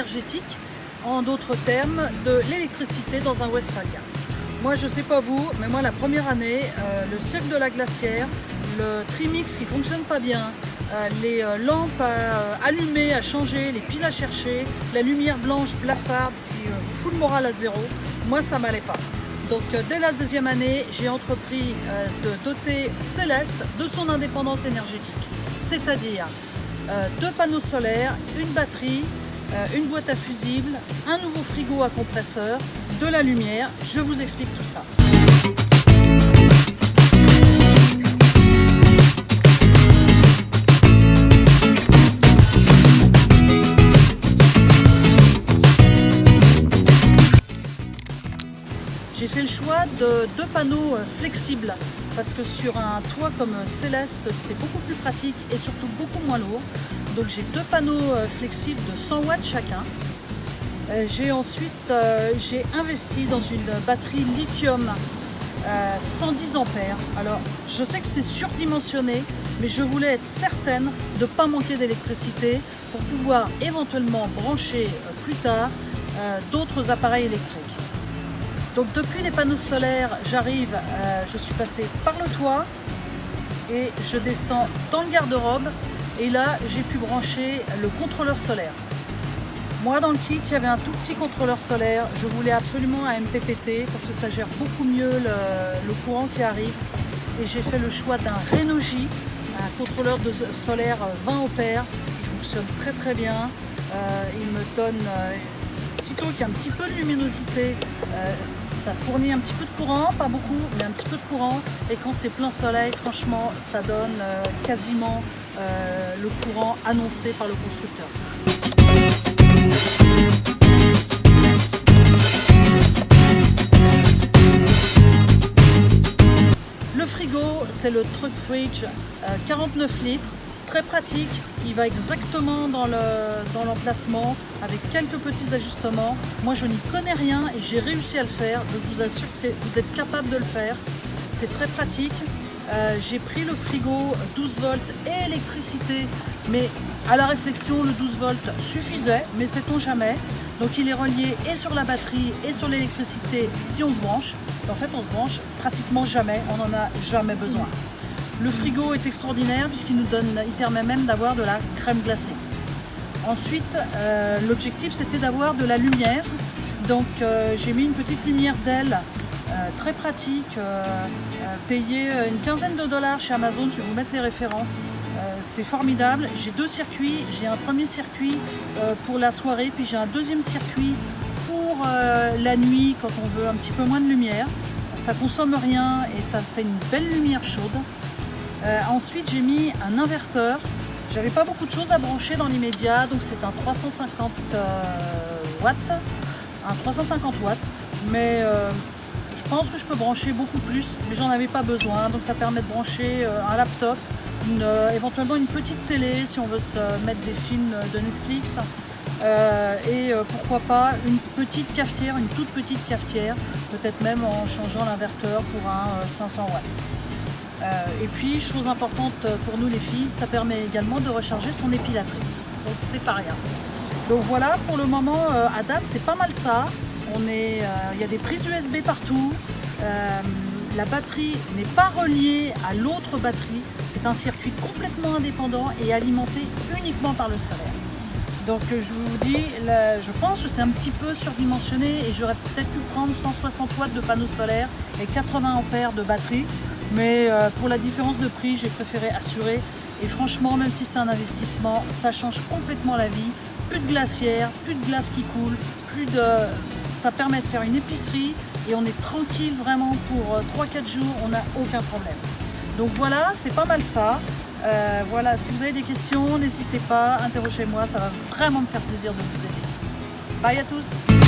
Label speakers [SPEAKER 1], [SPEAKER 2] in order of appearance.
[SPEAKER 1] énergétique, en d'autres termes, de l'électricité dans un Westphalia. Moi, je ne sais pas vous, mais moi, la première année, le cirque de la glacière, le trimix qui ne fonctionne pas bien, les lampes à allumer, à changer, les piles à chercher, la lumière blanche blafarde qui vous fout le moral à zéro, moi, ça ne m'allait pas. Donc, dès la deuxième année, j'ai entrepris de doter Céleste de son indépendance énergétique. C'est-à-dire 2 panneaux solaires, une batterie, une boîte à fusibles, un nouveau frigo à compresseur, de la lumière. Je vous explique tout ça. J'ai fait le choix de 2 panneaux flexibles parce que sur un toit comme Céleste, c'est beaucoup plus pratique et surtout beaucoup moins lourd. Donc j'ai 2 panneaux flexibles de 100 watts chacun. J'ai ensuite investi dans une batterie lithium 110 ampères. Alors je sais que c'est surdimensionné, mais je voulais être certaine de ne pas manquer d'électricité pour pouvoir éventuellement brancher plus tard d'autres appareils électriques. Donc depuis les panneaux solaires, je suis passée par le toit et je descends dans le garde-robe et là j'ai pu brancher le contrôleur solaire. Moi dans le kit il y avait un tout petit contrôleur solaire, je voulais absolument un MPPT parce que ça gère beaucoup mieux le courant qui arrive et j'ai fait le choix d'un Renogy, un contrôleur solaire 20 ampères, il fonctionne très très bien, il me donne... Sitôt qu'il y a un petit peu de luminosité, ça fournit un petit peu de courant, pas beaucoup, mais un petit peu de courant. Et quand c'est plein soleil, franchement, ça donne quasiment le courant annoncé par le constructeur. Le frigo, c'est le Truck Fridge 49 litres. Très pratique, il va exactement dans l'emplacement avec quelques petits ajustements. Moi je n'y connais rien et j'ai réussi à le faire, donc je vous assure que vous êtes capable de le faire. C'est très pratique. J'ai pris le frigo 12 volts et électricité, mais à la réflexion le 12 volts suffisait, mais sait-on jamais. Donc il est relié et sur la batterie et sur l'électricité si on se branche. En fait on se branche pratiquement jamais, on n'en a jamais besoin. Le frigo est extraordinaire puisqu'il permet même d'avoir de la crème glacée. Ensuite, l'objectif c'était d'avoir de la lumière. Donc j'ai mis une petite lumière d'aile très pratique, payée une quinzaine de dollars chez Amazon, je vais vous mettre les références. C'est formidable. J'ai 2 circuits, j'ai un premier circuit pour la soirée, puis j'ai un deuxième circuit pour la nuit quand on veut un petit peu moins de lumière. Ça consomme rien et ça fait une belle lumière chaude. Ensuite j'ai mis un inverteur, j'avais pas beaucoup de choses à brancher dans l'immédiat, donc c'est un 350 watts, mais je pense que je peux brancher beaucoup plus, mais j'en avais pas besoin, donc ça permet de brancher un laptop, éventuellement une petite télé si on veut se mettre des films de Netflix, et pourquoi pas une petite cafetière, une toute petite cafetière, peut-être même en changeant l'inverteur pour un 500 watts. Et puis, chose importante pour nous les filles, ça permet également de recharger son épilatrice. Donc c'est pas rien. Donc voilà, pour le moment, à date, c'est pas mal ça. Il y a des prises USB partout. La batterie n'est pas reliée à l'autre batterie. C'est un circuit complètement indépendant et alimenté uniquement par le solaire. Donc je vous dis, je pense que c'est un petit peu surdimensionné et j'aurais peut-être pu prendre 160 watts de panneaux solaires et 80 ampères de batterie. Mais pour la différence de prix, j'ai préféré assurer. Et franchement, même si c'est un investissement, ça change complètement la vie. Plus de glacière, plus de glace qui coule, ça permet de faire une épicerie et on est tranquille vraiment pour 3-4 jours, on n'a aucun problème. Donc voilà, c'est pas mal ça. Voilà, si vous avez des questions, n'hésitez pas, interrogez-moi, ça va vraiment me faire plaisir de vous aider. Bye à tous!